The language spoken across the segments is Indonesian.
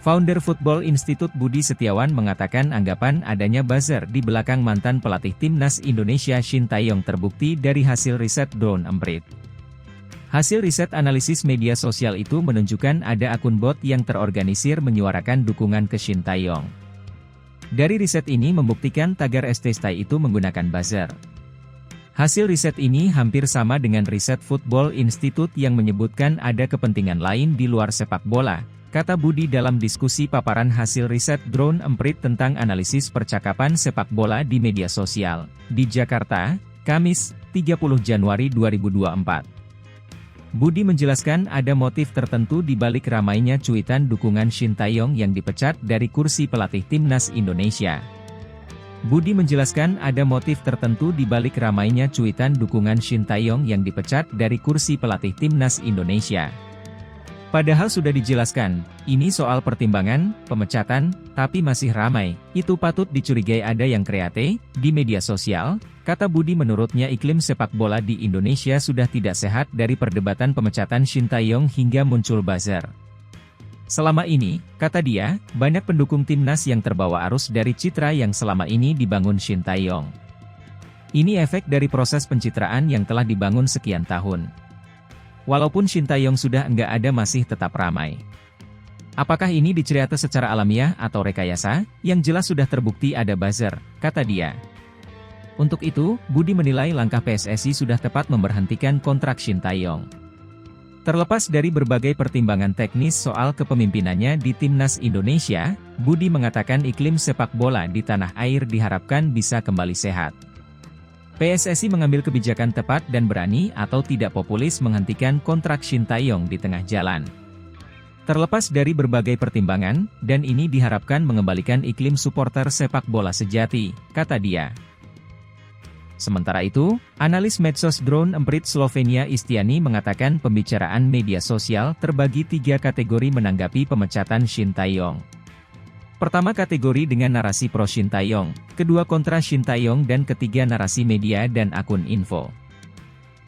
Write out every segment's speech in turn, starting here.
Founder Football Institute Budi Setiawan mengatakan anggapan adanya buzzer di belakang mantan pelatih timnas Indonesia Shin Tae-yong terbukti dari hasil riset Drone Emprit. Hasil riset analisis media sosial itu menunjukkan ada akun bot yang terorganisir menyuarakan dukungan ke Shin Tae-yong. Dari riset ini membuktikan tagar ST-Stay itu menggunakan buzzer. Hasil riset ini hampir sama dengan riset Football Institute yang menyebutkan ada kepentingan lain di luar sepak bola, kata Budi dalam diskusi paparan hasil riset Drone Emprit tentang analisis percakapan sepak bola di media sosial, di Jakarta, Kamis, 30 Januari 2024. Budi menjelaskan ada motif tertentu di balik ramainya cuitan dukungan Shin Tae-yong yang dipecat dari kursi pelatih timnas Indonesia. Budi menjelaskan ada motif tertentu di balik ramainya cuitan dukungan Shin Tae-yong yang dipecat dari kursi pelatih timnas Indonesia. Padahal sudah dijelaskan, ini soal pertimbangan, pemecatan, tapi masih ramai, itu patut dicurigai ada yang kreatif di media sosial, kata Budi. Menurutnya iklim sepak bola di Indonesia sudah tidak sehat dari perdebatan pemecatan Shin Tae-yong hingga muncul buzzer. Selama ini, kata dia, banyak pendukung timnas yang terbawa arus dari citra yang selama ini dibangun Shin Tae-yong. Ini efek dari proses pencitraan yang telah dibangun sekian tahun. Walaupun Shin Tae-yong sudah enggak ada masih tetap ramai. Apakah ini dicreate secara alamiah atau rekayasa? Yang jelas sudah terbukti ada buzzer, kata dia. Untuk itu, Budi menilai langkah PSSI sudah tepat memberhentikan kontrak Shin Tae-yong. Terlepas dari berbagai pertimbangan teknis soal kepemimpinannya di timnas Indonesia, Budi mengatakan iklim sepak bola di tanah air diharapkan bisa kembali sehat. PSSI mengambil kebijakan tepat dan berani atau tidak populis menghentikan kontrak Shin Tae-yong di tengah jalan. Terlepas dari berbagai pertimbangan, dan ini diharapkan mengembalikan iklim supporter sepak bola sejati, kata dia. Sementara itu, analis medsos Drone Emprit Slovenia Istiani mengatakan pembicaraan media sosial terbagi 3 kategori menanggapi pemecatan Shin Tae-yong. Pertama kategori dengan narasi pro Shin Tae-yong, kedua kontra Shin Tae-yong dan ketiga narasi media dan akun info.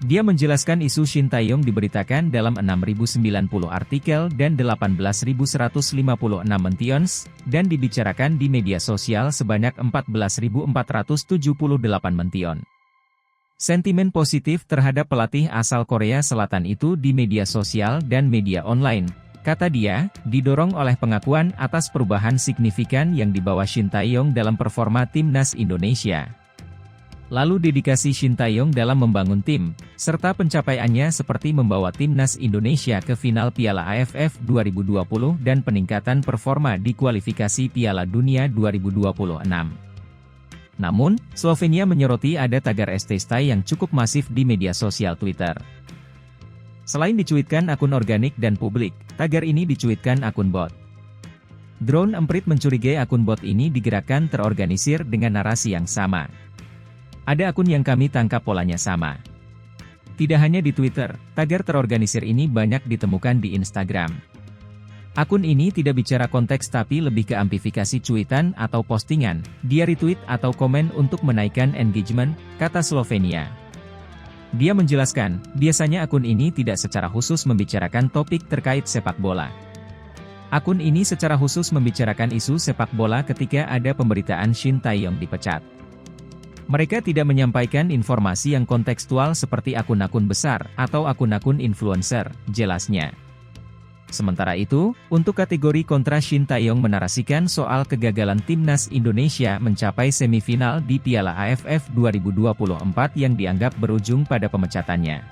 Dia menjelaskan isu Shin Tae-yong diberitakan dalam 6.090 artikel dan 18.156 mentions, dan dibicarakan di media sosial sebanyak 14.478 mention. Sentimen positif terhadap pelatih asal Korea Selatan itu di media sosial dan media online, kata dia, didorong oleh pengakuan atas perubahan signifikan yang dibawa Shin Tae-yong dalam performa timnas Indonesia. Lalu dedikasi Shin Tae-yong dalam membangun tim, serta pencapaiannya seperti membawa timnas Indonesia ke final Piala AFF 2020 dan peningkatan performa di kualifikasi Piala Dunia 2026. Namun, Slovenia menyoroti ada tagar ST-Stay yang cukup masif di media sosial Twitter. Selain dicuitkan akun organik dan publik, tagar ini dicuitkan akun bot. Drone Emprit mencurigai akun bot ini digerakkan terorganisir dengan narasi yang sama. Ada akun yang kami tangkap polanya sama. Tidak hanya di Twitter, tagar terorganisir ini banyak ditemukan di Instagram. Akun ini tidak bicara konteks tapi lebih ke amplifikasi cuitan atau postingan, dia retweet atau komen untuk menaikkan engagement, kata Slovenia. Dia menjelaskan, biasanya akun ini tidak secara khusus membicarakan topik terkait sepak bola. Akun ini secara khusus membicarakan isu sepak bola ketika ada pemberitaan Shin Tae-yong dipecat. Mereka tidak menyampaikan informasi yang kontekstual seperti akun-akun besar atau akun-akun influencer, jelasnya. Sementara itu, untuk kategori kontra Shin Tae-yong menarasikan soal kegagalan timnas Indonesia mencapai semifinal di Piala AFF 2024 yang dianggap berujung pada pemecatannya.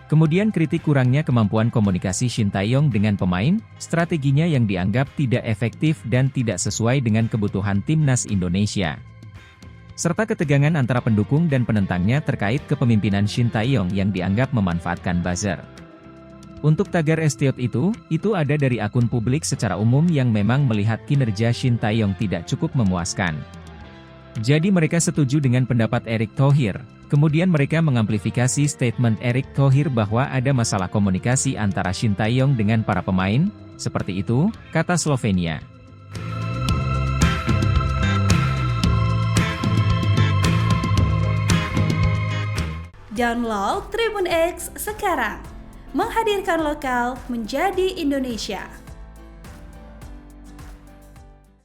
Kemudian kritik kurangnya kemampuan komunikasi Shin Tae-yong dengan pemain, strateginya yang dianggap tidak efektif dan tidak sesuai dengan kebutuhan timnas Indonesia. Serta ketegangan antara pendukung dan penentangnya terkait kepemimpinan Shin Tae-yong yang dianggap memanfaatkan buzzer. Untuk tagar estiot itu ada dari akun publik secara umum yang memang melihat kinerja Shin Tae-yong tidak cukup memuaskan. Jadi mereka setuju dengan pendapat Erick Thohir, kemudian mereka mengamplifikasi statement Erick Thohir bahwa ada masalah komunikasi antara Shin Tae-yong dengan para pemain, seperti itu, kata Slovenia. Download Tribun X sekarang, menghadirkan lokal menjadi Indonesia.